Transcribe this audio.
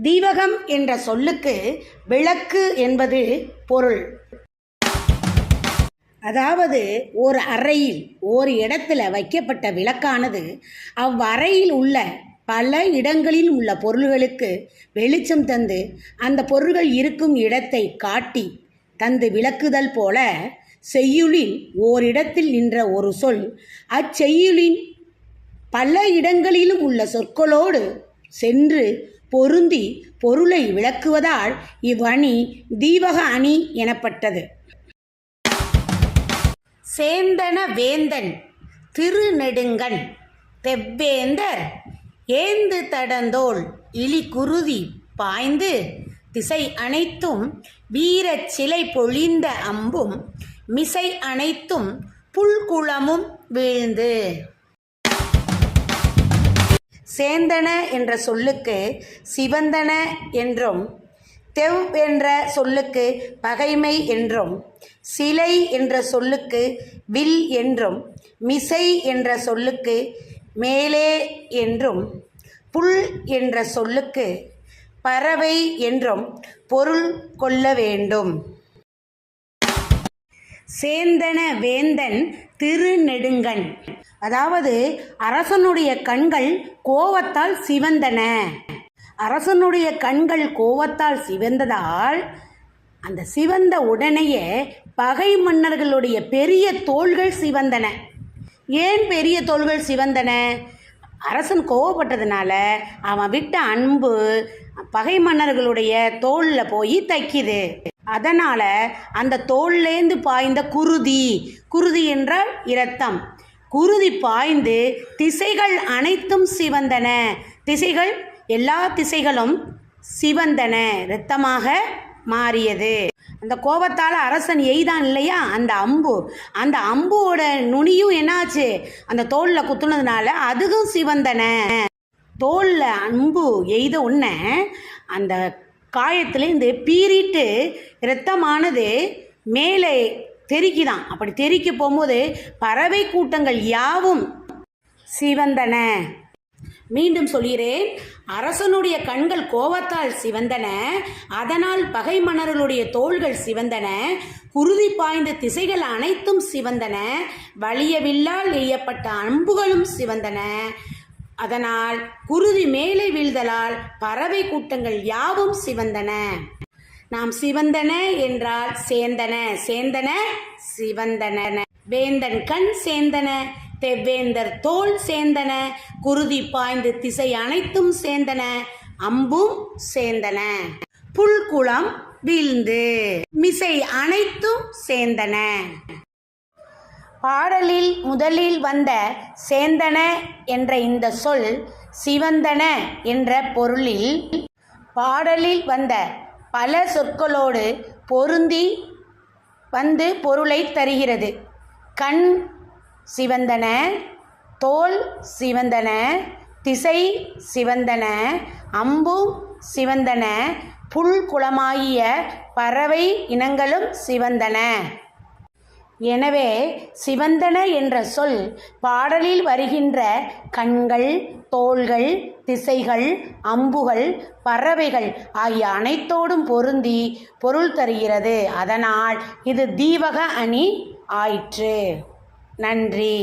தீவகம் என்ற சொல்லுக்கு விளக்கு என்பது பொருள். அதாவது ஒரு அறையில் ஒரு இடத்துல வைக்கப்பட்ட விளக்கானது அவ்வறையில் உள்ள பல இடங்களில் உள்ள பொருள்களுக்கு வெளிச்சம் தந்து அந்த பொருள்கள் இருக்கும் இடத்தை காட்டி தந்து விளக்குதல் போல செய்யுளில் ஓரிடத்தில் நின்ற ஒரு சொல் அச்செய்யுளின் பல இடங்களிலும் உள்ள சொற்களோடு சென்று பொருந்தி பொருளை விளக்குவதால் இவ்வணி தீவக அணி எனப்பட்டது. சேந்தன வேந்தன் திருநெடுங்கண் தெவ்வேந்தர் ஏந்து தடந்தோள் இழிகுருதி பாய்ந்து திசை அனைத்தும் வீரச் சிலை பொழிந்த அம்பும் மிசை அனைத்தும் புல்குளமும் வீழ்ந்து. சேந்தன என்ற சொல்லுக்கு சிவந்தன என்றும், தெவ் என்ற சொல்லுக்கு பகைமை என்றும், சிலை என்ற சொல்லுக்கு வில் என்றும், மிசை என்ற சொல்லுக்கு மேலே என்றும், புல் என்ற சொல்லுக்கு பறவை என்றும் பொருள் கொள்ள வேண்டும். சேந்தன வேந்தன் திருநெடுங்கண், அதாவது அரசனுடைய கண்கள் கோவத்தால் சிவந்தன. அரசனுடைய கண்கள் கோவத்தால் சிவந்ததால் அந்த சிவந்த உடனேயே பகை மன்னர்களுடைய பெரிய தோள்கள் சிவந்தன. ஏன் பெரிய தோள்கள் சிவந்தன? அரசன் கோவப்பட்டதுனால அவன் விட்ட அன்பு பகை மன்னர்களுடைய தோளில் போய் தைக்குது. அதனால் அந்த தோல்லேந்து பாய்ந்த குருதி என்றால் இரத்தம், குருதி பாய்ந்து திசைகள் அனைத்தும் சிவந்தன. திசைகள் எல்லா திசைகளும் சிவந்தன, இரத்தமாக மாறியது. அந்த கோபத்தால் அரசன் எய்தான் இல்லையா அந்த அம்போட நுனியும் என்னாச்சு, அந்த தோளில் குத்துனதுனால அதுவும் சிவந்தன. தோளில் அம்பு எய்த உடனே அந்த காயத்துலேருந்து பீறிட்டு இரத்தமானது மேலே தெறிக்குதான். அப்படி தெறிக்க போகும்போது பறவை கூட்டங்கள் யாவும் சிவந்தன. மீண்டும் சொல்கிறேன், அரசனுடைய கண்கள் கோபத்தால் சிவந்தன, அதனால் பகை மன்னர்களுடைய தோள்கள் சிவந்தன, குருதி பாய்ந்த திசைகள் அனைத்தும் சிவந்தன, வலியவில்லால் எய்யப்பட்ட அம்புகளும் சிவந்தன, அதனால் குருதி மேலே வீழ்தலால் பறவை கூட்டங்கள் யாவும் சிவந்தன. நாம் சிவந்தன என்றால் சேந்தன, சேந்தன சிவந்தன, வேந்தன் கண் சேந்தன, தெவ்வேந்தர் தோல் சேந்தன, குருதி பாய்ந்து திசை அனைத்தும் சேந்தன, அம்பும் சேந்தன, புல்குளம் வீழ்ந்து, மிசை அனைத்தும் சேந்தன. பாடலில் முதலில் வந்த சேந்தன என்ற இந்த சொல் சிவந்தன என்ற பொருளில் பாடலில் வந்த பல சொற்களோடு பொருந்தி வந்து பொருளை தருகிறது. கண் சிவந்தன, தோல் சிவந்தன, திசை சிவந்தன, அம்பும் சிவந்தன, புல்குளமாகிய பறவை இனங்களும் சிவந்தன. எனவே சிவந்தன என்ற சொல் பாடலில் வருகின்ற கண்கள், தோள்கள், திசைகள், அம்புகள், பறவைகள் ஆகிய அனைத்தோடும் பொருந்தி பொருள் தருகிறது. அதனால் இது தீவக அணி ஆயிற்று. நன்றி.